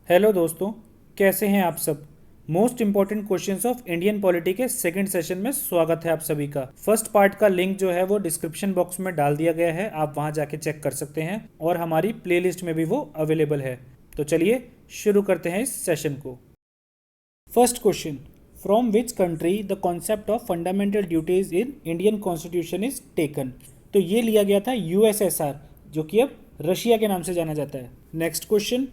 Hello दोस्तों, कैसे हैं आप सब। Most important questions of Indian polity के सेकंड सेशन में स्वागत है आप सभी का। फर्स्ट पार्ट का लिंक जो है वो डिस्क्रिप्शन बॉक्स में डाल दिया गया है, आप वहां जाके चेक कर सकते हैं और हमारी प्लेलिस्ट में भी वो अवेलेबल है। तो चलिए शुरू करते हैं इस सेशन को। First question, from which country the concept of fundamental duties in Indian constitution is taken. तो ये लिया गया था यूएसएसआर, जो कि अब रशिया के नाम से जाना जाता है। Next question,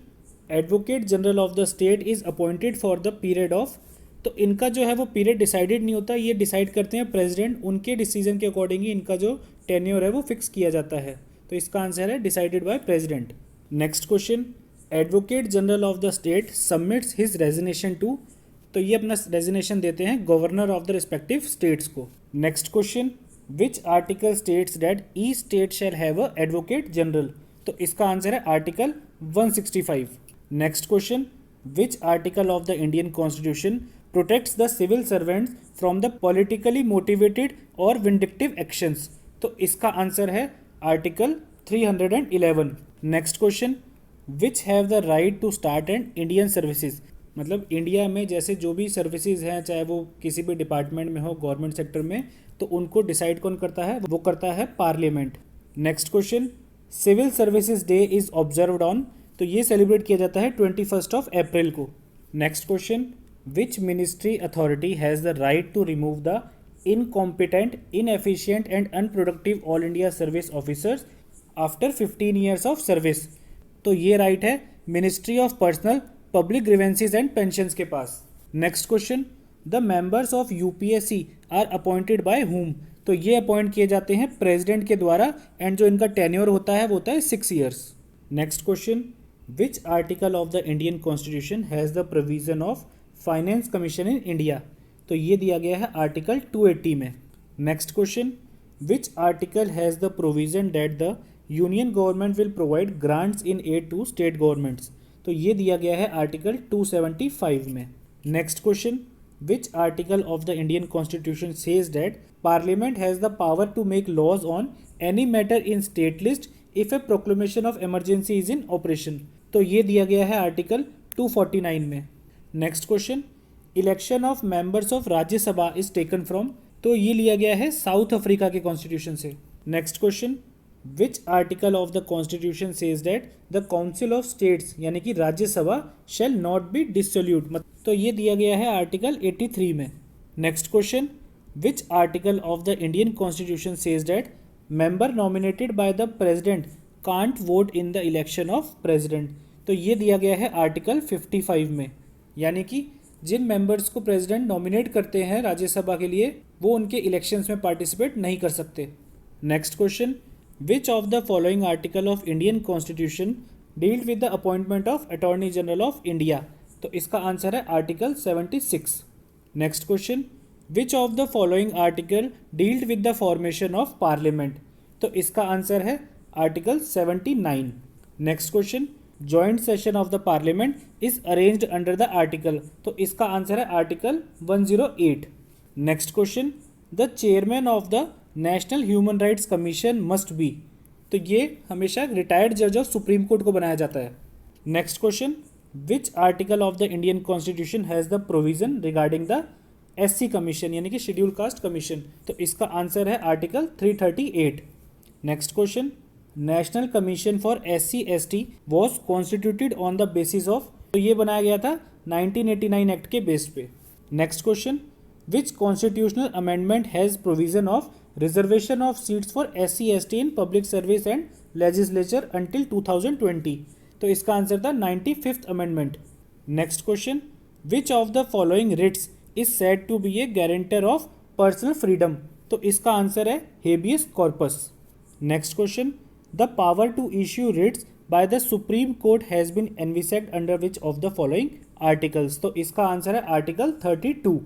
advocate general of the state is appointed for the period of. तो इनका जो है वो पीरियड डिसाइडेड नहीं होता, ये डिसाइड करते हैं प्रेसिडेंट, उनके डिसीजन के अकॉर्डिंग ही इनका जो टेन्योर है वो फिक्स किया जाता है। तो इसका आंसर है decided by president. Next question, advocate general of the state submits his resignation to. तो ये अपना रेजिग्नेशन देते हैं governor of the respective states को। Next question, which article states that each state shall have a advocate general. तो इसका answer है article 165। Next question, which article of the Indian constitution protects the civil servants from the politically motivated और vindictive actions. तो इसका answer है article 311। Next question, which have the right to start and Indian services. मतलब India में जैसे जो भी services हैं, चाहे वो किसी भी डिपार्टमेंट में हो, गवर्नमेंट सेक्टर में, तो उनको डिसाइड कौन करता है, वो करता है parliament. Next question, civil services day is observed on. तो ये सेलिब्रेट किया जाता है 21 अप्रैल को। Next question, which ministry authority has the right to remove the incompetent, inefficient and unproductive all India service officers after 15 years of service. तो ये right है ministry of personal public grievances and pensions के पास। Next question, the members of UPSC are appointed by whom. तो ये appoint किए जाते हैं प्रेसिडेंट के द्वारा, एंड जो इनका टेन्योर होता है वो होता है 6 years. Next question, which article of the Indian constitution has the provision of finance commission in India. तो ये दिया गया है आर्टिकल 280 में। Next question, which article has the provision that the union government will provide grants in aid to state governments. तो ये दिया गया है आर्टिकल 275 में। Next question, which article of the Indian constitution says that parliament has the power to make laws on any matter in state list if a proclamation of emergency is in operation. तो ये दिया गया है article 249 में। Next question, election of members of Rajya Sabha is taken from. तो ये लिया गया है साउथ अफ्रीका के कॉन्स्टिट्यूशन से। Next question, which article of the constitution says that the council of states यानी कि Rajya Sabha shall not be dissolved. तो ये दिया गया है आर्टिकल 83 में। Next question, which article of the Indian constitution says that member nominated by the president can't vote in the election of president. तो ये दिया गया है आर्टिकल 55 में, यानी कि जिन मेंबर्स को प्रेसिडेंट नॉमिनेट करते हैं राज्यसभा के लिए, वो उनके इलेक्शंस में पार्टिसिपेट नहीं कर सकते। Next question, which of the following article of Indian constitution dealt with the appointment of attorney general of India. तो इसका आंसर है article 76। Next question, which of the following article dealt with the formation of parliament. तो इसका answer है article 79। Next question, joint session of the parliament is arranged under the article. तो इसका answer है article 108। Next question, the chairman of the national human rights commission must be. तो ये हमेशा retired जज ऑफ सुप्रीम कोर्ट को बनाया जाता है। Next question, which article of the Indian constitution has the provision regarding the SC commission यानी कि शेड्यूल कास्ट कमीशन। तो इसका आंसर है article 338। Next question, national commission for SC ST was constituted on the basis of. तो ये बनाया गया था 1989 एक्ट के बेस पे। Next question, which constitutional amendment has provision of reservation of seats for SC ST in public service and legislature until 2020। तो इसका answer था 95th amendment. Next question, which of the following writs is said to be a guarantor of personal freedom. तो इसका answer है habeas corpus. Next question, the power to issue writs by the supreme court has been envisaged under which of the following articles. तो इसका answer है article 32।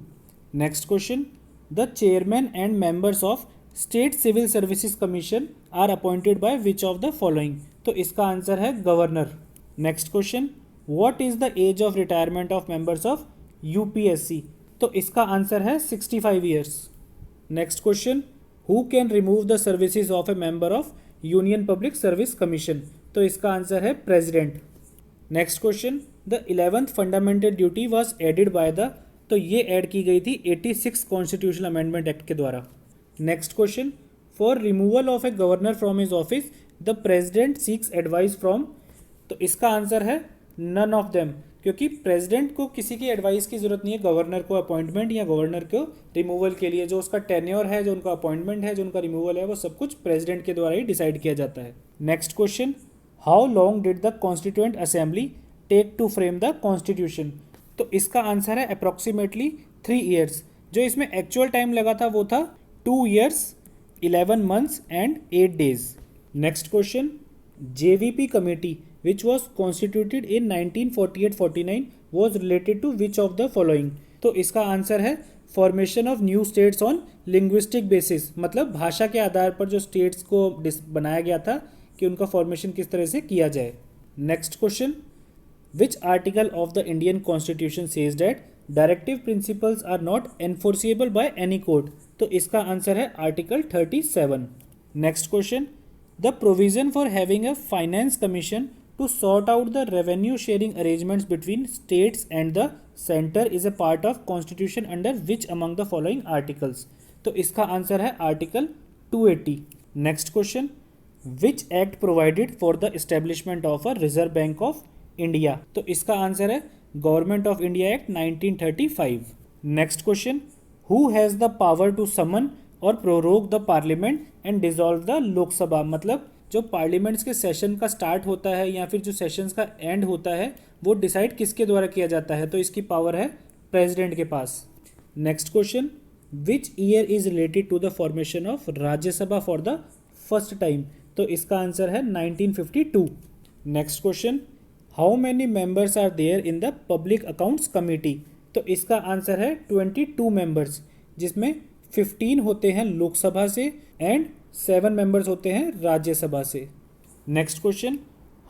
Next question, the chairman and members of state civil services commission are appointed by which of the following. तो इसका answer है governor. Next question, what is the age of retirement of members of UPSC. तो इसका answer है 65 years. Next question, who can remove the services of a member of union public service commission. तो इसका answer है president. Next question, the 11th fundamental duty was added by the, तो ये add की गई थी 86 कॉन्स्टिट्यूशनल अमेंडमेंट एक्ट के द्वारा। Next question, for removal of a governor from his office the president seeks advice from, तो इसका आंसर है नन ऑफ देम, क्योंकि प्रेसिडेंट को किसी की एडवाइस की जरूरत नहीं है गवर्नर को अपॉइंटमेंट या गवर्नर को रिमूवल के लिए। जो उसका टेन्योर है, जो उनका अपॉइंटमेंट है, जो उनका रिमूवल है, वो सब कुछ प्रेसिडेंट के द्वारा ही डिसाइड किया जाता है। Next question, how long did the constituent assembly take to frame the constitution, तो इसका आंसर है अप्रॉक्सीमेटली 3 ईयर्स। जो इसमें एक्चुअल टाइम लगा था वो था 2 years 11 months and 8 days. Next question, JVP committee which was constituted in 1948-49 was related to which of the following, तो इसका आंसर है formation of new states on linguistic basis, मतलब भाषा के आधार पर जो स्टेट्स को बनाया गया था कि उनका फॉर्मेशन किस तरह से किया जाए। Next question, which article of the Indian constitution says that directive principles are not enforceable by any court, तो इसका आंसर है article 37। Next question, the provision for having a finance commission to sort out the revenue sharing arrangements between states and the center is a part of constitution under which among the following articles, तो इसका answer है article 280। Next question, which act provided for the establishment of a reserve bank of india, तो इसका answer है government of India act 1935। Next question, who has the power to summon और prorogue the parliament and dissolve the Lok Sabha, मतलब जो parliaments के session का start होता है या फिर जो सेशंस का एंड होता है वो डिसाइड किसके द्वारा किया जाता है, तो इसकी पावर है प्रेसिडेंट के पास। Next question, which year is related to the formation of Rajya Sabha for the first time, तो इसका आंसर है 1952। Next question, how many members are there in the public accounts committee, तो इसका आंसर है 22 मेंबर्स, जिसमें 15 होते हैं लोकसभा से एंड 7 मेंबर्स होते हैं राज्यसभा से। Next question,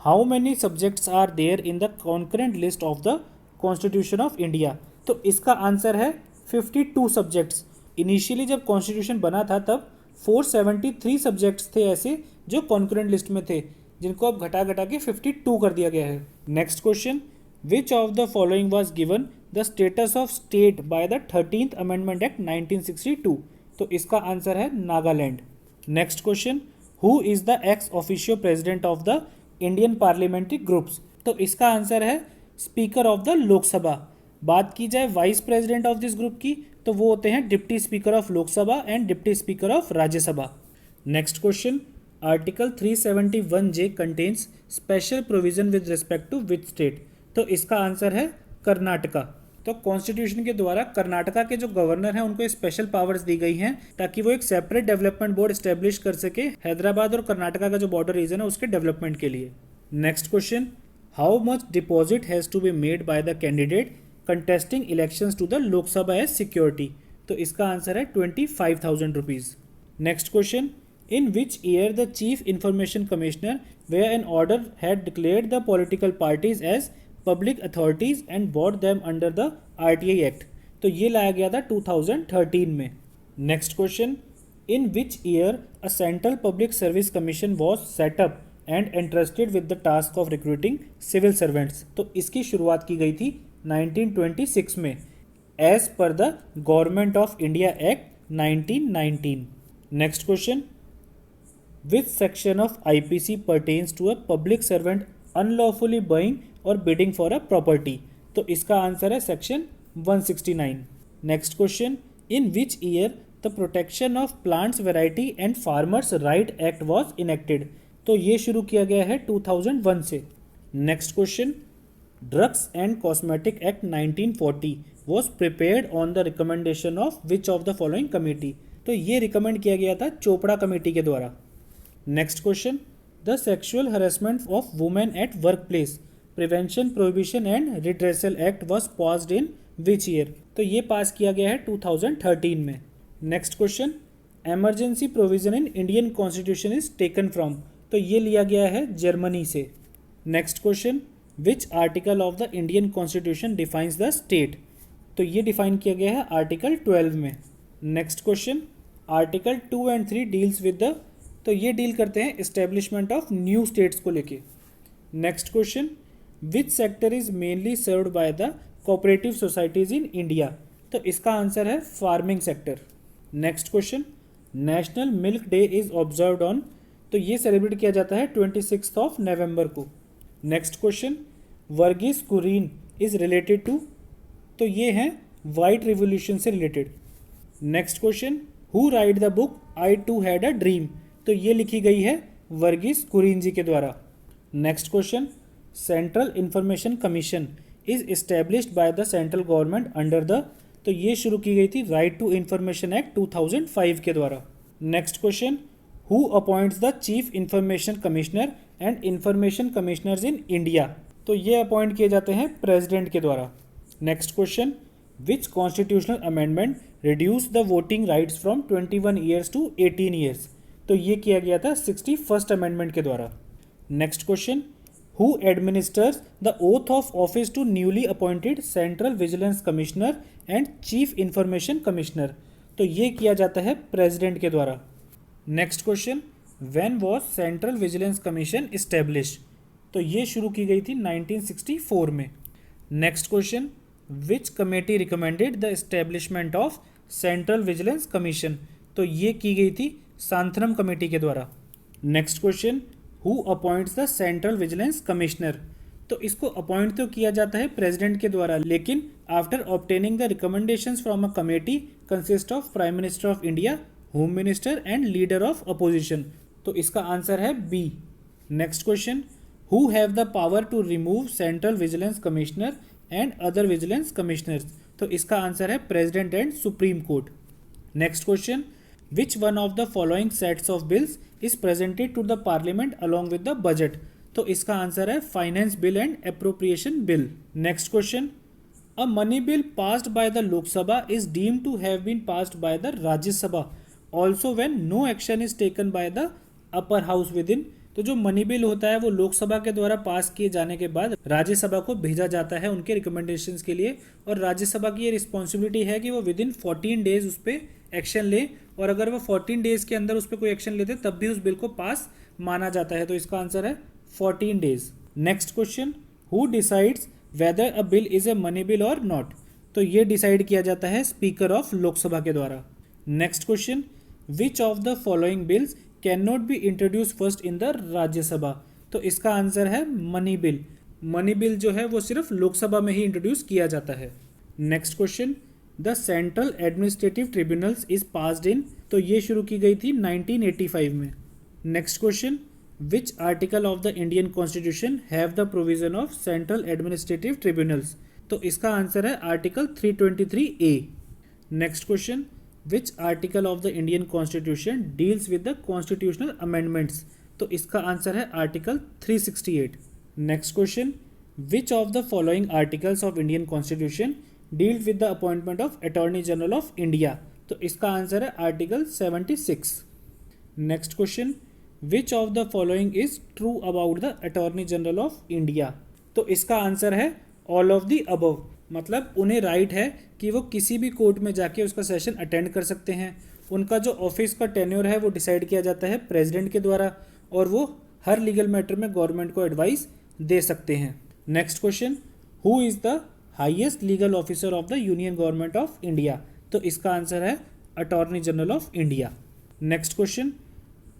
how many subjects are there in the concurrent list of the constitution of India, तो इसका आंसर है 52 सब्जेक्ट्स। इनिशियली जब कॉन्स्टिट्यूशन बना था तब 473 सब्जेक्ट्स थे ऐसे जो कॉन्करेंट लिस्ट में थे, जिनको अब घटा घटा के 52 कर दिया गया है। Next question, which of the following was given the status of state by the 13th amendment act 1962, तो इसका आंसर है Nagaland. Next question, who is the ex officio president of the Indian parliamentary groups, तो इसका answer है speaker of the Lok Sabha. बात की जाए vice president of this group की, तो वो होते हैं deputy speaker of Lok Sabha and deputy speaker of Rajya Sabha. Next question, article 371J contains special provision with respect to which state, तो इसका आंसर है कर्नाटका। तो कॉन्स्टिट्यूशन के द्वारा कर्नाटका के जो गवर्नर हैं उनको स्पेशल पावर्स दी गई हैं ताकि वो एक सेपरेट डेवलपमेंट बोर्ड स्टैब्लिश कर सके हैदराबाद और कर्नाटका का जो बॉर्डर रीजन है उसके डेवलपमेंट के लिए। Next question, how much deposit has to be made by the candidate contesting elections to the Lok Sabha as security, तो इसका आंसर है 25,000 rupees. Next question, in which year the chief information commissioner were an order had declared the political parties as public authorities and bought them under the RTI act, तो ये लाया गया था 2013 में। Next question, in which year a central public service commission was set up and entrusted with the task of recruiting civil servants, तो इसकी शुरुआत की गई थी 1926 में as per the government of India act 1919। Next question, which section of IPC pertains to a public servant unlawfully buying or bidding for a property, तो इसका answer है section 169। Next question, in which year the protection of plants variety and farmers right act was enacted, तो ये शुरू किया गया है 2001 से। Next question, drugs and cosmetic act 1940 was prepared on the recommendation of which of the following committee, तो ये recommend किया गया था चोपड़ा कमेटी के द्वारा। Next question, the sexual harassment of women at work place prevention prohibition and redressal act was passed in which year, तो ये पास किया गया है 2013 में। Next question, emergency provision in Indian constitution is taken from, तो ये लिया गया है जर्मनी से। Next question, which article of the Indian constitution defines the state, तो ये डिफाइन किया गया है आर्टिकल 12 में। Next question, article 2 and 3 deals with the, तो ये डील करते हैं इस्टेब्लिशमेंट ऑफ न्यू स्टेट्स को लेके। Next question, which sector is mainly served by the cooperative societies in India? तो इसका आंसर है farming sector. Next question, national milk day is observed on, तो ये सेलिब्रेट किया जाता है 26 ऑफ नवंबर को। Next question, Verghese Kurien is related to, तो ये हैं वाइट रिवॉल्यूशन से related. Next question, who write the book I too had a dream, तो ये लिखी गई है वर्गीस कुरियन जी के द्वारा। Next question, central information commission is established by the central government under the, तो ये शुरू की गई थी राइट टू इंफॉर्मेशन एक्ट 2005 के द्वारा। Next question, who appoints the chief information commissioner and information commissioners in India, तो ये अपॉइंट किए जाते हैं प्रेसिडेंट के द्वारा। Next question, which constitutional amendment reduce the voting rights from 21 years to 18 years, तो ये किया गया था 61st अमेंडमेंट के द्वारा। Next question, who administers the oath of office to newly appointed central vigilance commissioner and chief information commissioner, तो ये किया जाता है प्रेसिडेंट के द्वारा। Next question, when was central vigilance commission established, तो ये शुरू की गई थी 1964 में। Next question, which committee recommended the establishment of central vigilance commission, तो ये की गई थी सांथरम कमेटी के द्वारा। Next question, who appoints the central vigilance commissioner, तो इसको अपॉइंट तो किया जाता है प्रेसिडेंट के द्वारा, लेकिन after obtaining the recommendations from a committee consist of prime minister of India, home minister and leader of opposition, तो इसका आंसर है B. Next question, who have the power to remove central vigilance commissioner and other vigilance commissioners, तो इसका answer है president and supreme court. Next question, which one of the following sets of bills is presented to the parliament along with the budget, तो इसका answer है finance bill and appropriation bill. Next question, a money bill passed by the Lok Sabha is deemed to have been passed by the Rajya Sabha also when no action is taken by the upper house within, तो जो money bill होता है वो लोकसभा के द्वारा पास किए जाने के बाद राज्यसभा को भेजा जाता है उनके रिकमेंडेशंस के लिए, और राज्यसभा की ये रिस्पॉन्सिबिलिटी है कि वो विद इन 14 डेज उस पर एक्शन ले, और अगर वो 14 डेज के अंदर उस पर कोई एक्शन लेते तब भी उस बिल को पास माना जाता है, तो इसका आंसर है 14 days. Next question, who decides whether a bill is a money bill और नॉट, तो ये डिसाइड किया जाता है स्पीकर ऑफ लोकसभा के द्वारा। Next question, which of the following bills can not be introduce first in the Rajya Sabha, तो इसका आंसर है मनी बिल। मनी बिल जो है वो सिर्फ लोकसभा में ही इंट्रोड्यूस किया जाता है। Next question, the central administrative tribunals is passed in, तो ये शुरू की गई थी 1985 में। Next question, which article of the Indian constitution have the provision of central administrative tribunals, तो इसका आंसर है article 323A। Next question, which article of the Indian constitution deals with the constitutional amendments, तो इसका answer है article 368। Next question, which of the following articles of Indian constitution deal with the appointment of attorney general of India, तो इसका answer है article 76। Next question, which of the following is true about the attorney general of India, तो इसका answer है all of the above, मतलब उन्हें right है कि वो किसी भी कोर्ट में जाके उसका सेशन अटेंड कर सकते हैं। उनका जो ऑफिस का टेन्योर है वो डिसाइड किया जाता है प्रेसिडेंट के द्वारा, और वो हर लीगल मैटर में गवर्नमेंट को एडवाइस दे सकते हैं। Next question, who is the highest legal officer of the union government of India, तो इसका आंसर है attorney general of India. Next question,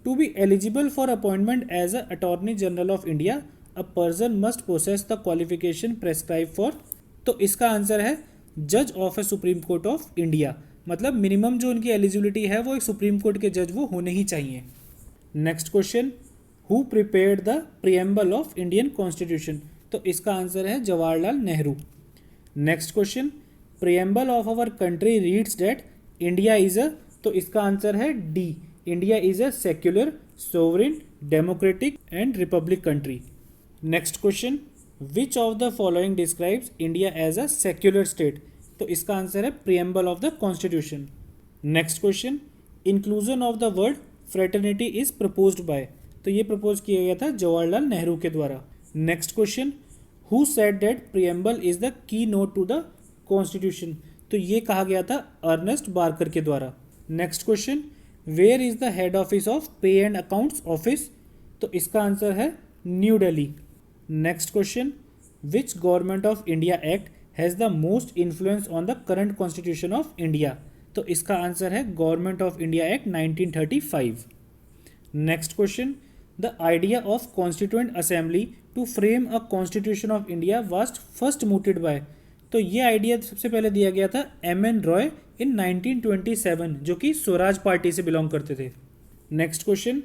to be eligible for appointment as a attorney general of India a person must possess the qualification prescribe for, तो इसका answer है जज of a supreme court of India, मतलब minimum जो उनकी eligibility है वो एक सुप्रीम कोर्ट के जज वो होने ही चाहिए। Next question, who prepared the preamble of Indian constitution, तो इसका आंसर है Jawaharlal Nehru. Next question, preamble of our country reads that India is a, तो इसका आंसर है D, India is a secular sovereign democratic and republic country. Next question, which of the following describes India as a secular state, तो इसका answer है preamble of the constitution. Next question, inclusion of the word fraternity is proposed by, तो ये propose किया गया था जवाहरलाल नेहरू के द्वारा। Next question, who said that preamble is the key note to the constitution, तो ये कहा गया था अर्नेस्ट बार्कर के द्वारा। Next question, where is the head office of pay and accounts office, तो इसका आंसर है New Delhi. Next question, which government of India act has the most influence on the current constitution of India? तो इसका answer है government of India act 1935। Next question, the idea of constituent assembly to frame a constitution of India was first mooted by? तो ये idea सबसे पहले दिया गया था M.N. रॉय इन 1927, जो कि स्वराज पार्टी से बिलोंग करते थे। Next question,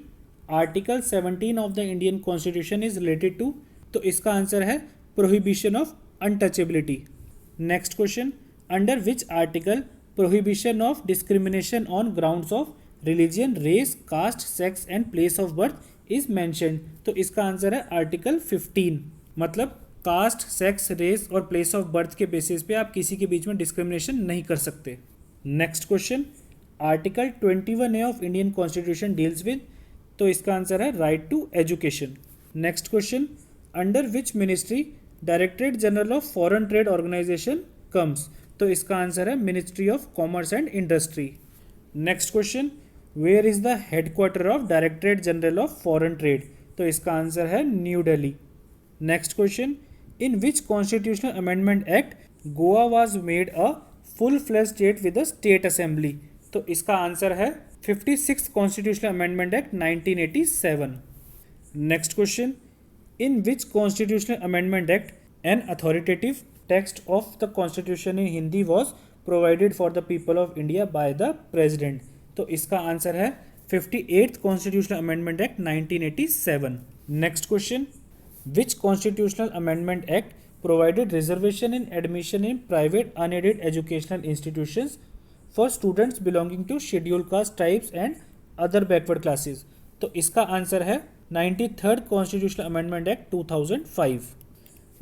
article 17 of the Indian constitution is related to? तो इसका आंसर है prohibition of untouchability. Next question, under which article prohibition of discrimination on grounds of religion, race, caste, sex and place of birth is mentioned? तो इसका answer है article 15। मतलब caste, sex, race और place of birth के basis पे आप किसी के बीच में डिस्क्रिमिनेशन नहीं कर सकते। Next question, article 21A of Indian constitution deals with? तो इसका आंसर है right to education. Next question, under which ministry directorate general of foreign trade organisation comes? तो इसका आंसर है ministry of commerce and industry. Next question, where is the headquarter of directorate general of foreign trade? तो इसका answer है New Delhi. Next question, in which constitutional amendment act Goa was made a full fledge state with a state assembly? तो इसका answer है 56 constitutional amendment act 1987। Next question, in which constitutional amendment act an authoritative text of the constitution in Hindi was provided for the people of India by the president? तो इसका answer है 58th constitutional amendment act 1987। Next question, which constitutional amendment act provided reservation in admission in private unaided educational institutions for students belonging to schedule caste, tribes and other backward classes? तो इसका answer है 93rd constitutional amendment act 2005।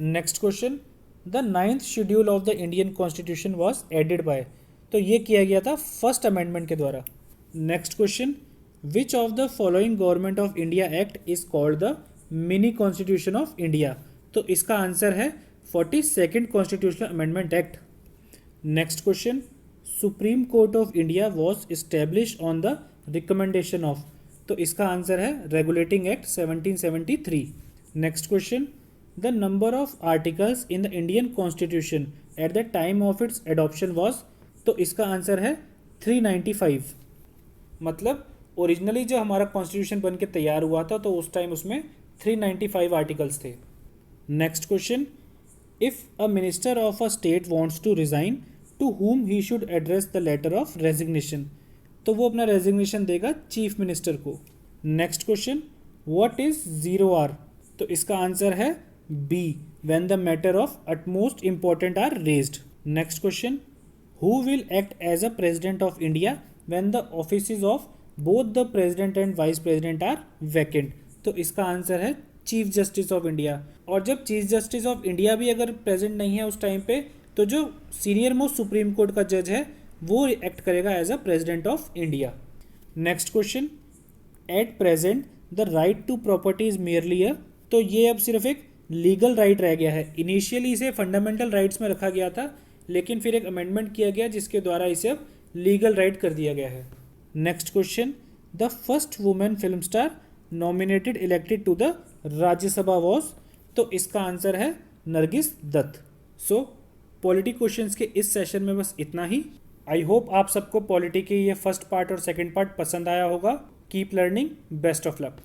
Next question, the 9th schedule of the Indian constitution was added by? तो ये किया गया था first amendment के द्वारा। Next question, which of the following government of India act is called the mini constitution of India? तो इसका answer है 42nd constitutional amendment act. Next question, supreme court of India was established on the recommendation of? तो इसका answer है regulating act 1773। Next question, the number of articles in the Indian constitution at the time of its adoption was? तो इसका answer है 395। मतलब originally जो हमारा constitution बन के तैयार हुआ था तो उस टाइम उसमें 395 आर्टिकल्स थे। Next question, if a minister of a state wants to resign, to whom he should address the letter of resignation? तो वो अपना रेजिग्नेशन देगा चीफ मिनिस्टर को। Next question, what is 0R? तो इसका आंसर है B, when the matter of utmost important are raised. Next question, who will act as a president of India when the offices of both the president and vice president are vacant? तो इसका answer है chief justice of India. और जब chief justice of India भी अगर present नहीं है उस टाइम पे, तो जो सीनियर मोस्ट सुप्रीम कोर्ट का जज है वो एक्ट करेगा as a president of India. Next question, at present the right to property is merely a? तो ये अब सिर्फ एक लीगल राइट रह गया है। इनिशियली इसे फंडामेंटल राइट्स में रखा गया था, लेकिन फिर एक अमेंडमेंट किया गया जिसके द्वारा इसे अब लीगल राइट कर दिया गया है। Next question, the first women film star nominated elected to the Rajya Sabha was? तो इसका आंसर है Nargis Dutt. So polity questions के इस सेशन में बस इतना ही। आई होप आप सबको पॉलिटी के ये फर्स्ट पार्ट और सेकंड पार्ट पसंद आया होगा। Keep learning, best of luck.